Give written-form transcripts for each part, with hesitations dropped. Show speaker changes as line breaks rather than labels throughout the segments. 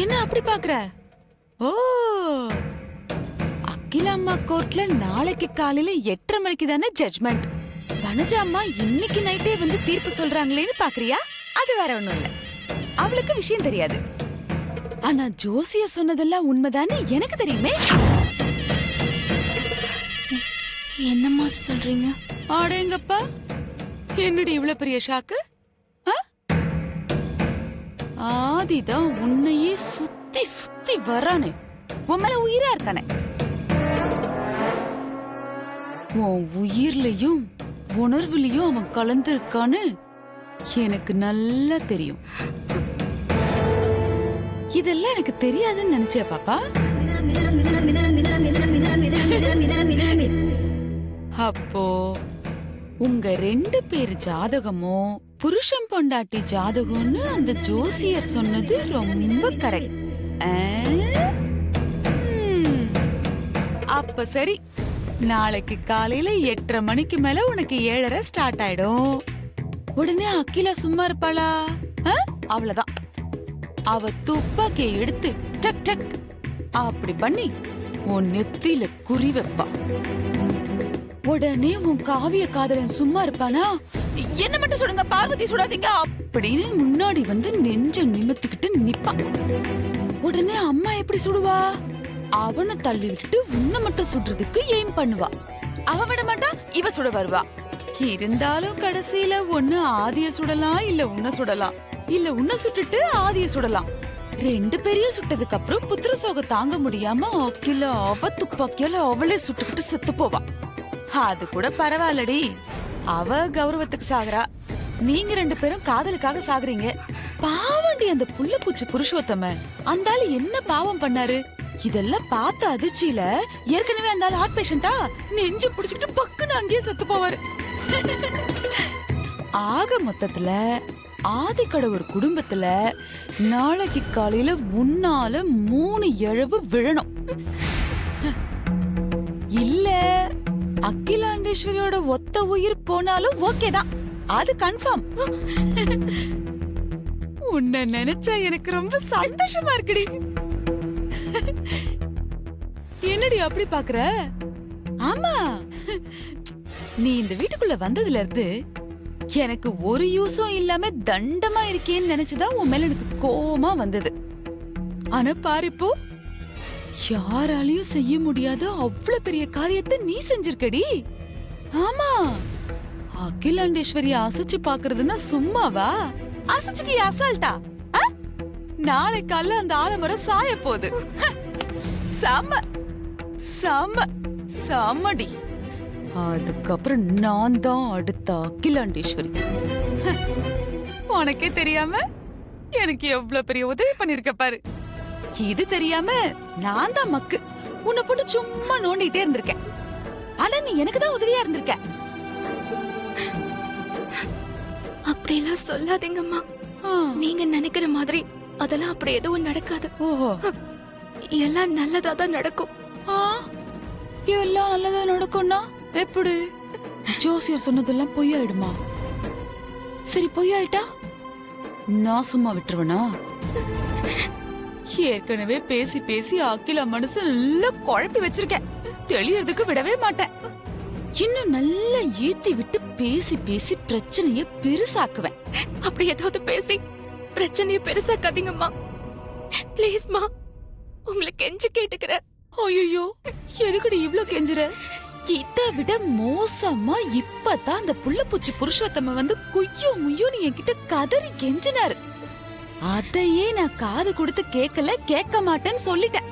என்ன அப்படி பாக்குற? ஓ, அகிலா அம்மா கோர்ட்ல நாளைக்கு காலையில 8:30 மணிக்கு தானே ஜட்ஜ்மெண்ட். வனஜா அம்மா இன்னைக்கு நைட்டே வந்து தீர்ப்பு சொல்றாங்களேன்னு பாக்குறியா? அது வேற ஒண்ணும் இல்ல, அவளுக்கு விஷயம் தெரியாது. ஆனா ஜோசிய சொன்னதெல்லாம் உண்மைதானே எனக்கு தெரியுமே.
என்னம்மா சொல்றீங்க?
ஆடேங்கப்பா, என்னடி இவ்வளவு பெரிய ஷாக்கு? ஆதிதான் உன்னையே சுத்தி சுத்தி வரானே, உன் மேல உயிரா இருக்கானே. உன் உயிர்லயும் உணர்வுலயும் அவன் கலந்து இருக்கான்னு எனக்கு நல்லா தெரியும். இதெல்லாம் எனக்கு தெரியாதுன்னு நினைச்சியா பாப்பா? அப்போ உங்க 2 பேர் ஜாதகமும் புருஷன் பொண்டாட்டி ஜாதகம்னு அந்த ஜோசியர் சொன்னது ரொம்ப கரெக்ட். அப்ப சரி, நாளைக்கு காலையில 8:30 மணிக்கு மேல உனக்கு 7:30 ஸ்டார்ட் ஆயிடும். உடனே அகிலா சும்மா இருப்பாளா? அவ்வளவுதான், அவ துப்பாக்கியை எடுத்து டக் டக் அப்படி பண்ணி உன் நெத்தியில குறி வைப்பா. உடனே உன் காவிய காதலன் சும்மா இருப்பானா? என்ன மட்டும் சுடுங்க, பார்வதி சுடாதீங்க அப்படின்னு முன்னாடி வந்து நெஞ்ச நிமித்துக்கிட்டு நிப்பான். உடனே அம்மா எப்படி சுடுவா? அவனை தள்ளி விட்டுட்டு உன்னை மட்டும் சுடுறதுக்கு எய்ம் பண்ணுவா. அவ விட மாட்டா, இவ சுட வருவா. இருந்தாலும் கடைசியில ஒண்ணு ஆதிய சுடலாம், இல்ல உன்ன சுடலாம், இல்ல உன்ன சுட்டுட்டு ஆதிய சுடலாம். 2 பேரையும் சுட்டதுக்கு அப்புறம் புத்திர சோகம் தாங்க முடியாம அகிலா அவ துப்பாக்கியால அவளே சுட்டுக்கிட்டு செத்து போவா. அது கூட பரவாயில்லடி, அவ கௌரவத்துக்கு சாகுறா, நீங்க 2 பேரும் காதலுக்காக சாகுறீங்க. பாவண்டி அந்த புள்ள பூச்சி புருஷோத்தம, அந்த ஆளு என்ன பாவம் பண்ணாரு? இதெல்லாம் பார்த்த அதிர்ச்சியில ஏற்கனவே அந்த ஆள் ஹார்ட் பேஷண்டா, நெஞ்சு புடிச்சுக்கிட்டு பக்குன்னு அங்கேயே செத்து போவாரு. ஆக மொத்தத்துல ஆதிக்கடவுர் குடும்பத்துல நாளைக்கு காலையில உன்னால 3 இழவு விழணும். இல்ல அகிலாண்டேஸ்வரியோட ஒத்த உயிர் போனாலும் ஓகே தான், அது கன்ஃபார்ம். உன்னை நினைச்சா எனக்கு ரொம்ப சந்தோஷமா இருக்குடி. என்னடி அப்படி பாக்குற? ஆமா, நீ இந்த வீட்டுக்குள்ள வந்ததுல இருந்து எனக்கு ஒரு யூஸும் இல்லாம தண்டமா இருக்கேன்னு நினைச்சுதான் உன் மேல எனக்கு கோவமா வந்தது. ஆனா பாரிப்போ, யாராலையும் செய்ய முடியாத அவ்வளவு பெரிய காரியத்தை நீ செஞ்சிருக்கடி. ஆமா, அகிலாண்டேஸ்வரிய அசைச்சு பாக்குறதுன்னா சும்மாவா? அசைச்சிட்டு அசால்ட்டா? நாளை காலைல அந்த ஆலமரம் சாய போகுது. சம சம சமடி. அதுக்கப்புறம் நான் தான் அடுத்த அகிலாண்டேஸ்வரி. உனக்கே தெரியாம எனக்கு எவ்வளவு பெரிய உதவி பண்ணிருக்க பாரு. இது தெரியாம நான் தான் மக்கு உன்னை போட்டு சும்மா நோண்டிட்டே இருந்திருக்கேன். ஆனா நீ எனக்கு தான் உதவியா இருந்திருக்க.
அப்படியெல்லாம் சொல்லாதீங்கம்மா. நீங்க நினைக்கிற மாதிரி அதெல்லாம் அப்படி எதுவும் நடக்காது.
ஓஹோ,
எல்லாம் நல்லதா தான் நடக்கும்.
எல்லாம் நல்லதா நடக்கும்னா எப்படி? ஜோசியர் சொன்னதெல்லாம் பொய்யாயிடுமா? சரி, பொய்யாயிட்டா நான் சும்மா விட்டுருவனா? ஏற்கனவே பேசி பேசி அகிலா மனசு நல்லா குழப்பி வச்சிருக்கேன், தெளியறதுக்கு விடவே மாட்டேன். இன்னும் நல்லா ஏத்தி விட்டு பேசி பேசி பிரச்சனைய பெருசாக்குவேன்.
அப்படி ஏதாவது பேசி பிரச்சனைய பெருசாக்காதீங்கம்மா, பிளீஸ்மா, உங்களை கெஞ்சி கேட்டுக்கிறேன்.
ஐயோ, எதுக்குடி இவ்ளோ கெஞ்சுற? இதை விட மோசமா இப்பதான் அந்த புள்ளப்பூச்சி புருஷோத்தம வந்து குய்யோ முய்யோன்னு என்கிட்ட கதறி கெஞ்சினாரு. அதையே நான் காது கொடுத்து கேட்கல, கேட்க மாட்டேன்னு சொல்லிட்டேன்.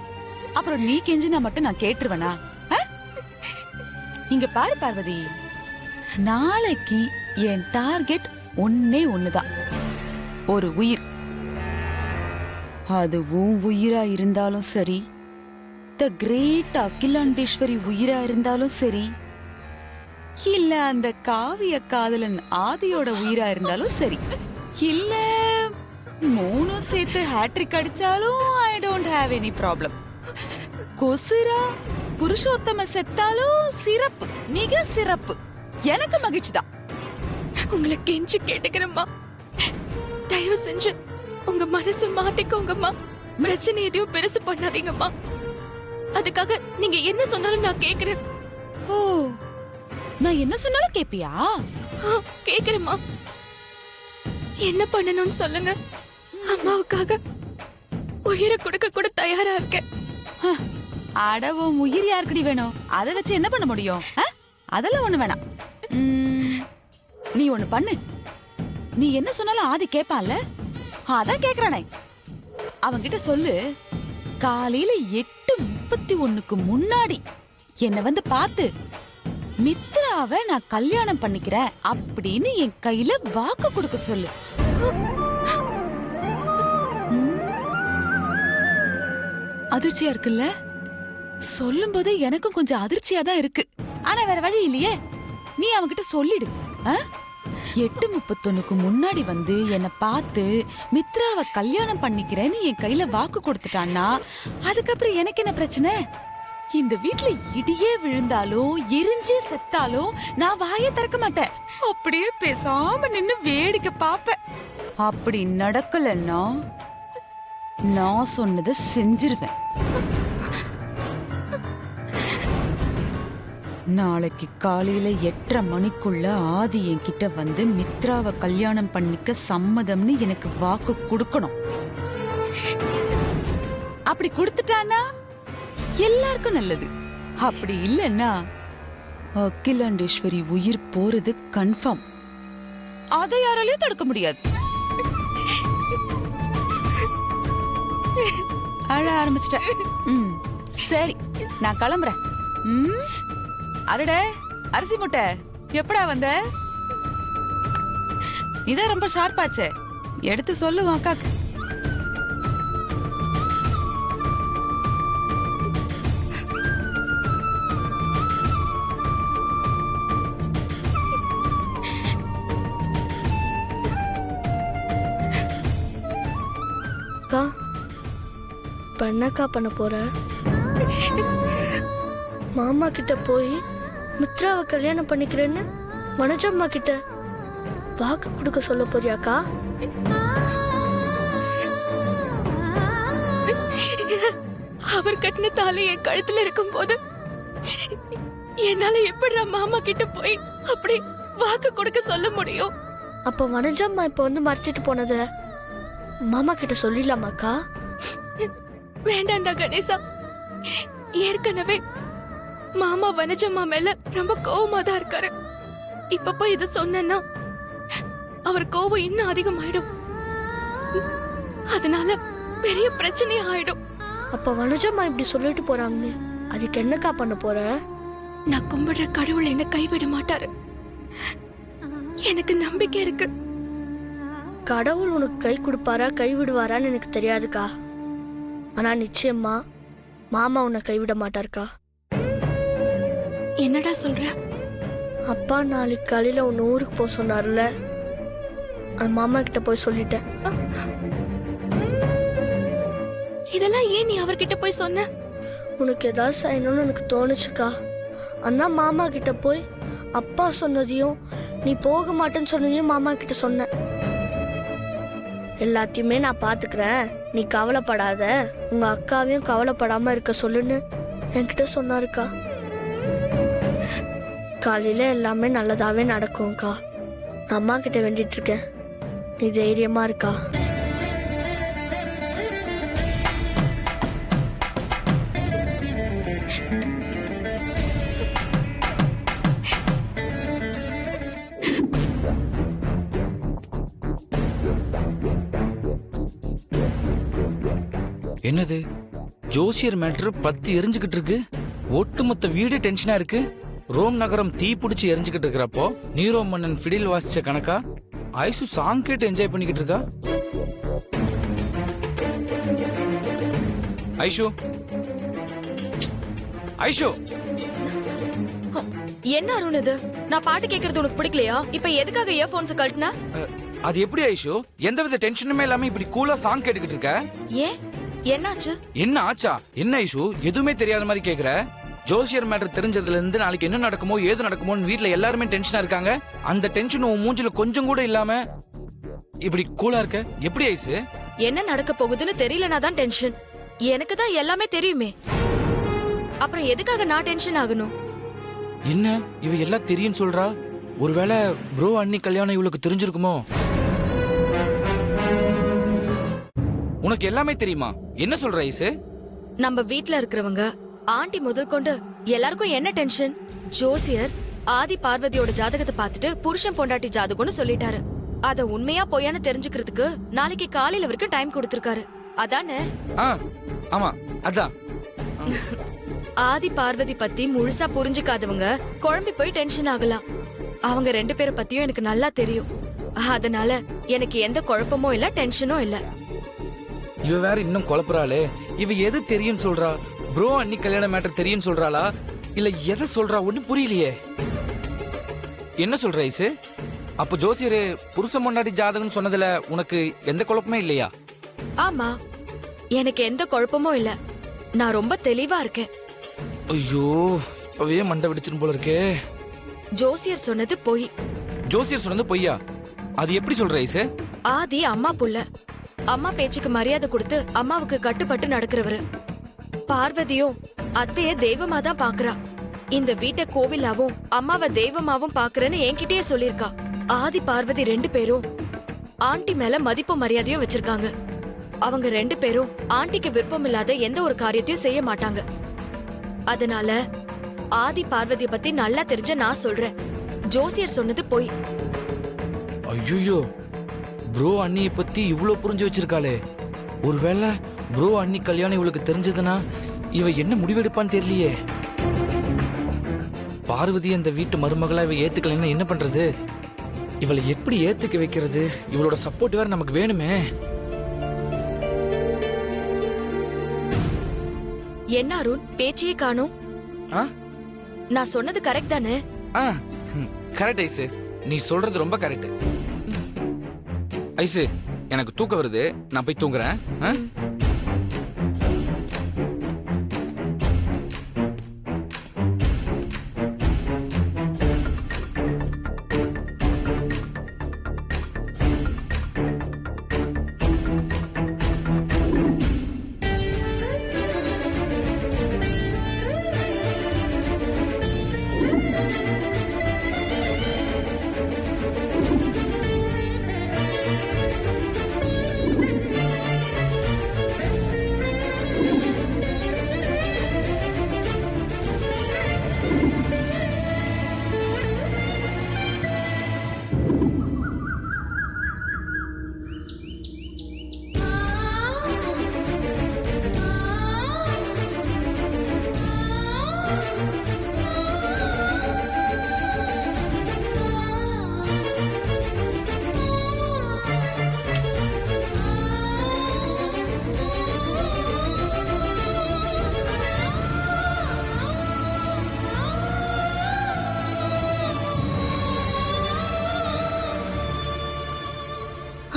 அப்புறம் நீ கெஞ்சினா மட்டும் நான் கேட்டுருவேனா? இங்க பாரு பார்வதி, நாளைக்கு என் டார்கெட் ஒன்னே ஒண்ணுதான், ஒரு உயிர். அது உன் உயிரா இருந்தாலும் சரி, த கிரேட் அகிலாண்டேஸ்வரி உயிரா இருந்தாலும் சரி, இல்ல அந்த காவிய காதலன் ஆதியோட உயிரா இருந்தாலும் சரி, இல்ல 3 சேர்த்து ஹேட்ரிக் அடிச்சாலும் I don't have any problem. கொசுரா புருஷோத்தம செத்தாலும் சிறப்பு, மிக சிறப்பு, எனக்கு மகிழ்ச்சி தான்.
உங்களை கெஞ்சி கேட்டுக்கிறேம்மா, தயவு செஞ்சு உங்க மனசை மாத்திக்கோங்கம்மா. பிரச்சனை எதையும் பெருசு பண்ணாதீங்கம்மா. அதுக்காக நீங்க என்ன சொன்னாலும் நான் கேக்குறேன்.
ஓ, நான் என்ன சொன்னாலும் கேப்பியா?
கேக்குறேம்மா. என்ன பண்ணணும்னு சொல்லுங்க. அம்மாவுக்காக உயிரை கொடுக்க கூட தயாரா இருக்கேன்.
அடவும் உயிர் யாருக்குடி வேணும்? அதை வச்சு என்ன பண்ண முடியும்? அதெல்லாம் ஒண்ணு வேணாம். நீ ஒண்ணு பண்ணு. நீ என்ன சொன்னாலும் ஆதி கேப்பான்ல, அதான் கேக்குறானே. அவன்கிட்ட சொல்லு, காலையில 8:31க்கு முன்னாடி என்ன வந்து பார்த்து மித்ராவை நான் கல்யாணம் பண்ணிக்கிறேன் அப்படின்னு என் கையில வாக்கு கொடுக்க சொல்லு. அதிர்ச்சியா இருக்குல்ல? சொல்லும் போது எனக்கும் கொஞ்சம் அதிர்ச்சியா தான் இருக்கு. ஆனா வேற வழி இல்லையே. நீ அவன்கிட்ட சொல்லிடு. 8:31க்கு முன்னாடி வந்து என்ன பார்த்து மித்ராவை கல்யாணம் பண்ணிக்கிறேன்னு என் கையில வாக்கு கொடுத்துட்டான்னா அதுக்கப்புறம் எனக்கு என்ன பிரச்சனை? இந்த வீட்ல இடியே விழுந்தாலும் எரிஞ்சே செத்தாலும் நான் வாயை திறக்க மாட்டேன். அப்படியே பேசாம நின்னு வேடிக்கை பாப்பேன். அப்படி நடக்கலன்னா நான் சொன்னதை செஞ்சிருவேன். நாளைக்கு காலையில 8:30 மணிக்குள்ள ஆதி என்கிட்ட வந்து மித்ராவை கல்யாணம் பண்ணிக்க சம்மதம்னு எனக்கு வாக்கு கொடுக்கணும். அப்படி கொடுத்துட்டானா எல்லாருக்கும் நல்லது. அப்படி இல்லைன்னா அகிலாண்டேஸ்வரி உயிர் போறது கன்ஃபார்ம். அதை யாராலையும் தடுக்க முடியாது. அழ ஆரம்பிச்சிட்டேன். சரி, நான் கிளம்புறேன். அடடே, அரிசி முட்டை எப்படா வந்த? இதான் ரொம்ப ஷார்ப்பாச்சே, எடுத்து சொல்லுவான் அக்காக்கு.
அக்கா, பண்ணக்கா பண்ண போற? மாமா கிட்ட போய் மித்ராவை கல்யாணம் பண்ணிக்கிறேன்னு வனஜம்மா கிட்ட வாக்கு கொடுக்க சொல்ல போறியாக்கா?
அவர் கட்டின தாலி என் கழுத்துல இருக்கும் போது என்னால எப்படி மாமா கிட்ட போய் அப்படி வாக்கு கொடுக்க சொல்ல முடியும்?
அப்ப வனஜம்மா இப்ப வந்து மறைச்சிட்டு போனத மாமா கிட்ட சொல்லிடலாமாக்கா?
வேண்டாண்டா கணேசா. ஏற்கனவே மாமா வனஜம்மா மேல ரொம்ப கோவமா தான் இருக்காரு. இப்ப போய் இத சொன்னா அவர் கோவம் இன்னும் அதிகமாயிடும். அதனால பெரிய பிரச்சனை ஆயிடும்.
அப்ப வனஜம்மா இப்படி சொல்லிட்டு போறாங்க, அதுக்கு என்னக்கா பண்ண போற?
நான் கும்பிடுற கடவுள் என்ன கைவிட மாட்டாரு. எனக்கு நம்பிக்கை இருக்கு.
கடவுள் உனக்கு கை கொடுப்பாரா கை விடுவாரான்னு எனக்கு தெரியாதுக்கா. ஆனா நிச்சயமா மாமா உன்னை கைவிட மாட்டாருக்கா.
என்னடா சொல்ற?
அப்பா நாளைக்கு காலையில உன்னை ஊருக்கு போக சொன்னார்ல, அது மாமா கிட்ட போய் சொல்லிட்டேன்.
இதெல்லாம் ஏன் நீ அவர்கிட்ட போய் சொன்ன?
உனக்கு ஏதாவது செய்யணும்னு எனக்கு தோணுச்சுக்கா. அண்ணா மாமா கிட்ட போய் அப்பா சொன்னதையும் நீ போக மாட்டேன்னு சொன்னதையும் மாமா கிட்ட சொன்ன. எல்லாத்தையுமே நான் பாத்துக்கிறேன், நீ கவலைப்படாத, உங்க அக்காவையும் கவலைப்படாம இருக்க சொல்லுன்னு என்கிட்ட சொன்னாருக்கா. காலையில எல்லாமே நல்லதாவே நடக்கும்க்கா. நான் அம்மா கிட்ட வேண்டிட்டு இருக்கேன், நீ தைரியமா இருக்கா.
என்னது ஜோசியர் மேட்ரு 10 எரிஞ்சுக்கிட்டு இருக்கு. ஒட்டுமொத்த வீடு டென்ஷனா இருக்கு. ரோம் நகரம் தீ பிடிச்சி எரிஞ்சுக்கிட்டு இருக்கிறப்போ நீரோ மன்னன் ஃபிடில் வாசிச்ச கணக்கா ஐசு சாங் கேட்டு என்ஜாய் பண்ணிக்கிட்டு இருக்கா. ஐஷு, ஐஷு,
என்ன அருண் இது? நான் பாட்டு கேக்குறது உனக்கு பிடிக்கலையா? இப்ப எதுக்காக இயர்போன்ஸ் கழட்டின?
அது எப்படி ஐஷு? எந்தவித டென்ஷனுமே இல்லாம இப்படி கூலா சாங் கேட்டுக்கிட்டு இருக்க?
ஏன், என்னாச்சு?
என்ன ஆச்சா? என்ன ஐஷு எதுவுமே தெரியாத மாதிரி கேக்குற? ஜோசியர் மேட்டர் தெரிஞ்சதுல இருந்து நாளைக்கு என்ன நடக்குமோ ஏது நடக்குமோன்னு வீட்ல எல்லாருமே டென்ஷனா இருக்காங்க. அந்த டென்ஷன் உன் மூஞ்சில கொஞ்சம் கூட இல்லாம இப்படி கூலா இருக்க எப்படி ஐஸ்?
என்ன நடக்க போகுதுன்னு தெரியலனா தான் டென்ஷன். எனக்கு தான் எல்லாமே தெரியுமே. அப்புறம் எதுக்காக நான் டென்ஷன் ஆகணும்?
என்ன இவ எல்லாம் தெரியும் சொல்றா? ஒருவேளை ப்ரோ அண்ணி கல்யாணம் இவளுக்கு தெரிஞ்சிருக்குமோ? உனக்கு எல்லாமே தெரியுமா? என்ன சொல்ற ஐஸ்?
நம்ம வீட்ல இருக்கிறவங்க ஆண்டி முதல் கொண்டு எல்லாருக்கும் என்ன டென்ஷன்? ஜோசியர் ஆதி பார்வதியோட ஜாதகத்தை பார்த்துட்டு புருஷன் பொண்டாட்டி ஜாதகம்னு சொல்லிட்டாரு. அத உண்மையா பொய்யான்னு தெரிஞ்சுக்கிறதுக்கு நாளைக்கு காலையில வரைக்கும் டைம் கொடுத்திருக்காரு. அதானே?
ஆமா அதான்.
ஆதி பார்வதி பத்தி முழுசா புரிஞ்சுக்காதவங்க குழம்பி போய் டென்ஷன் ஆகலாம். அவங்க 2 பேரை பத்தியும் எனக்கு நல்லா தெரியும். அதனால எனக்கு எந்த குழப்பமும் இல்ல, டென்ஷனும் இல்ல.
இவ வேற இன்னும் குழப்பறாளே. இவ எது தெரியும் சொல்றா? ப்ரோ அண்ணி கல்யாண மேட்டர் தெரியும் சொல்றாளா இல்ல எதை சொல்றா? ஒண்ணும் புரியலையே. என்ன சொல்ற ஐஸ்? அப்ப ஜோசியர் புருஷ முன்னாடி ஜாதகம் சொன்னதுல உனக்கு எந்த குழப்பமே இல்லையா?
ஆமா, எனக்கு எந்த குழப்பமும் இல்ல. நான் ரொம்ப தெளிவா இருக்கேன்.
ஐயோ, இப்பவே மண்டை வெடிச்சிரும் போல இருக்கே.
ஜோசியர் சொன்னது பொய்.
ஜோசியர் சொன்னது பொய்யா? அது எப்படி சொல்ற ஐஸ்?
ஆதி அம்மா புள்ள. அம்மா பேச்சுக்கு மரியாதை கொடுத்து அம்மாவுக்கு கட்டுப்பட்டு நடக்கிறவரு. பார்வதியும் அத்தைய தெய்வமா தான் பாக்குறா. இந்த வீட்டை கோவிலாவும் அம்மாவை தெய்வமாவும் பாக்குறேன்னு என்கிட்டயே சொல்லிருக்கா. ஆதி பார்வதி 2 பேரும் ஆண்டி மேல மதிப்பு மரியாதையும் வச்சிருக்காங்க. அவங்க 2 பேரும் ஆண்டிக்கு விருப்பம் இல்லாத எந்த ஒரு காரியத்தையும் செய்ய மாட்டாங்க. அதனால ஆதி பார்வதியை பத்தி நல்லா தெரிஞ்ச நான் சொல்றேன், ஜோசியர் சொன்னது பொய்.
ஐயோ, ப்ரோ அண்ணியை பத்தி இவ்ளோ புரிஞ்சு வச்சிருக்காளே. ஒருவேளை ப்ரோ அண்ணி கல்யாணம் இவளுக்கு தெரிஞ்சதுன்னா இவ என்ன முடிவெடுப்பான்னு தெரியலையே. பார்வதி அந்த வீட்டு மருமகளா இவ ஏத்துக்கலைன்னா என்ன பண்றது? இவளை எப்படி ஏத்துக்க வைக்கிறது? இவளோட சப்போர்ட் வேற நமக்கு வேணுமே.
என்ன அருண், பேச்சையே காணோம். நான் சொன்னது கரெக்ட் தானே?
கரெக்ட் ஐஸ், நீ சொல்றது ரொம்ப கரெக்ட். ஐஸ், எனக்கு தூக்கம் வருது, நான் போய் தூங்குறேன்.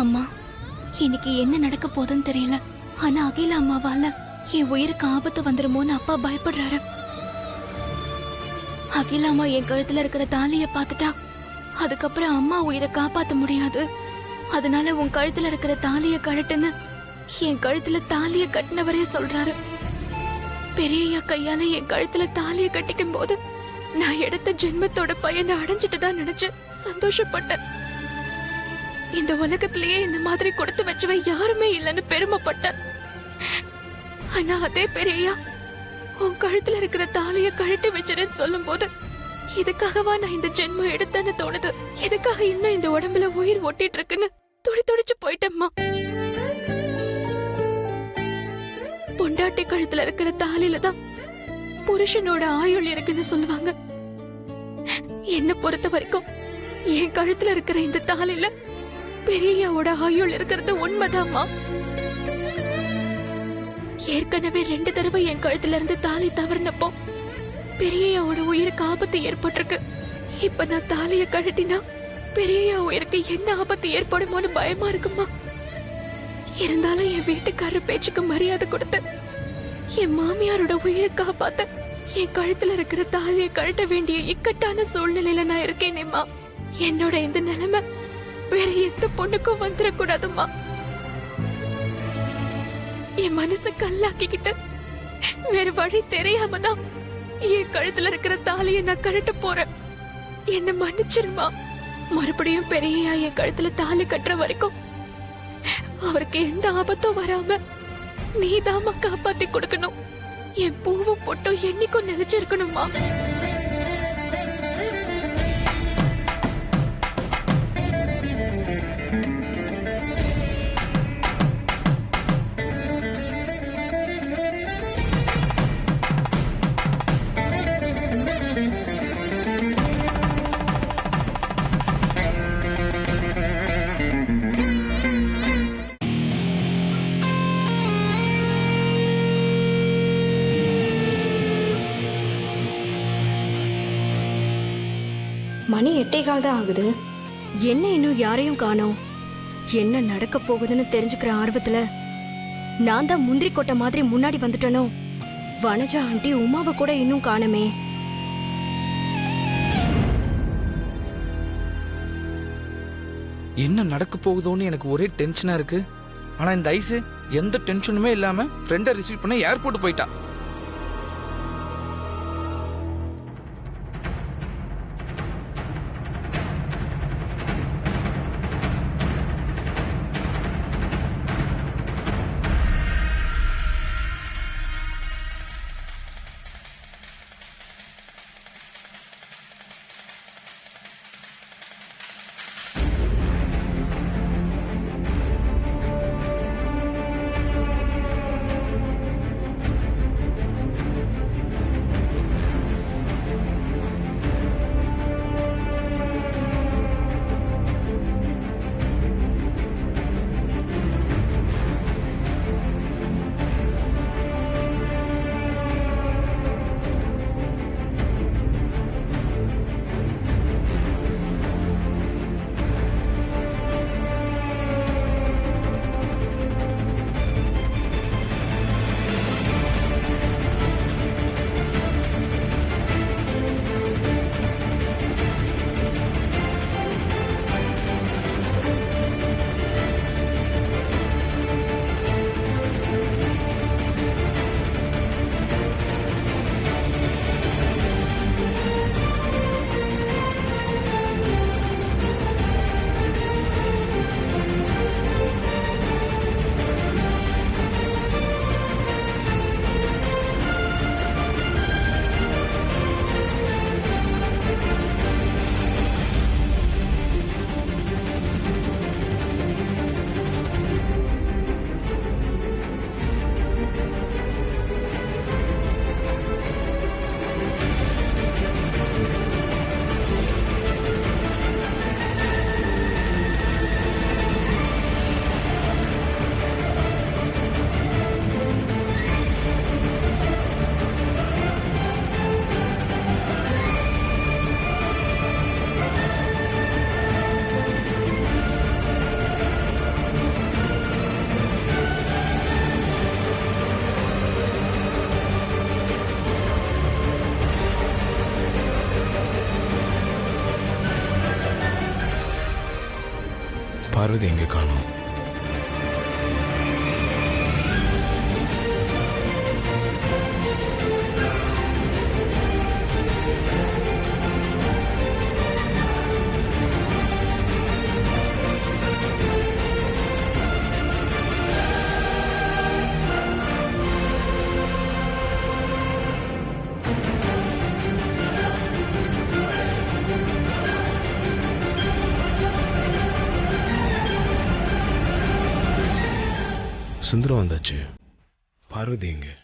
அம்மா, இன்னைக்கு என்ன நடக்க போதுன்னு தெரியல. ஆனா அகில அம்மாவால என் உயிருக்கு ஆபத்து வந்துருமோன்னு அப்பா பயப்படுறாரு. அகில அம்மா என் கழுத்துல இருக்கிற தாலிய பாத்துட்டா அதுக்கப்புறம் அம்மா உயிரை காப்பாத்த முடியாது. அதனால உன் கழுத்துல இருக்கிற தாலிய கழட்டுன்னு என் கழுத்துல தாலிய கட்டினவரே சொல்றாரு. பெரியய்யா கையால என் கழுத்துல தாலிய கட்டிக்கும் போது நான் எடுத்த ஜென்மத்தோட பையனை அடைஞ்சிட்டு தான் நினைச்சு சந்தோஷப்பட்டேன். இந்த உலகத்திலேயே இந்த மாதிரி கொடுத்து வச்சவ யாருமே இல்லைன்னு பெருமைப்பட்டேன். ஆனா அதே பெரியய்யா உன் கழுத்துல இருக்கிற தாலிய கழட்டி வச்சிருன்னு சொல்லும் போது இதுக்காகவா நான் இந்த ஜென்மம் எடுத்தேன்னு தோணுது. இதுக்காக இன்னும் இந்த உடம்புல உயிர் ஒட்டிட்டு இருக்குன்னு துடிச்சு போயிட்டேம்மா. பொண்டாட்டி கழுத்துல இருக்கிற தாலியில தான் புருஷனோட ஆயுள் இருக்குன்னு சொல்லுவாங்க. என்ன பொறுத்த வரைக்கும் என் கழுத்துல இருக்கிற இந்த தாலியில பெரியய்யாவோட ஆயுள் இருக்கிறது உண்மைதாம்மா. ஏற்கனவே 2 தடவை என் கழுத்துல இருந்து தாலி தவறினப்போ பெரியய்யாவோட உயிருக்கு ஆபத்து ஏற்பட்டிருக்கு. இப்ப நான் தாலிய கழட்டினா பெரியய்யா உயிருக்கு என்ன ஆபத்து ஏற்படுமோன்னு பயமா இருக்குமா. இருந்தாலும் என் வீட்டுக்காரர் பேச்சுக்கு மரியாதை கொடுத்து என் மாமியாரோட உயிரை காப்பாத்த என் கழுத்துல இருக்கிற தாலியை கழட்ட வேண்டிய இக்கட்டான சூழ்நிலையில நான் இருக்கேனேம்மா. என்னோட இந்த நிலைமை
வேற எந்த பொண்ணுக்கும் வந்துடக்கூடாதும்மா. என் மனச கல்லாக்கிக்கிட்டு வேற வழி தெரியாம தான் என் கழுத்துல இருக்கிற தாலியை நான் கழட்ட போறேன். என்ன மன்னிச்சிருமா. மறுபடியும் பெரியயா என் கழுத்துல தாலி கட்டுற வரைக்கும் அவருக்கு எந்த ஆபத்தும் வராம நீதாம்மா காப்பாத்தி கொடுக்கணும். என் பூவும் பொட்டும் என்னைக்கும் நிலைச்சிருக்கணுமா.
மணி 8:15 தான் ஆகுது. என்ன இன்னும் யாரையும் காணோம்? என்ன நடக்க போகுதுன்னு தெரிஞ்சுக்கிற ஆர்வத்துல நான் தான் முந்திரி கொட்டை மாதிரி முன்னாடி வந்துட்டனோ. வனஜா ஆண்டி உமாவை கூட இன்னும் காணமே.
என்ன நடக்க போகுதோன்னு எனக்கு ஒரே டென்ஷனா இருக்கு. ஆனா இந்த ஐஸ் எந்த டென்ஷனுமே இல்லாம ஃப்ரெண்டை ரிசீவ் பண்ண ஏர்போர்ட் போயிட்டா.
பார்வதி எங்கே காணோம்? சுந்தரம் வந்தாச்சு. பார்வதி எங்கே?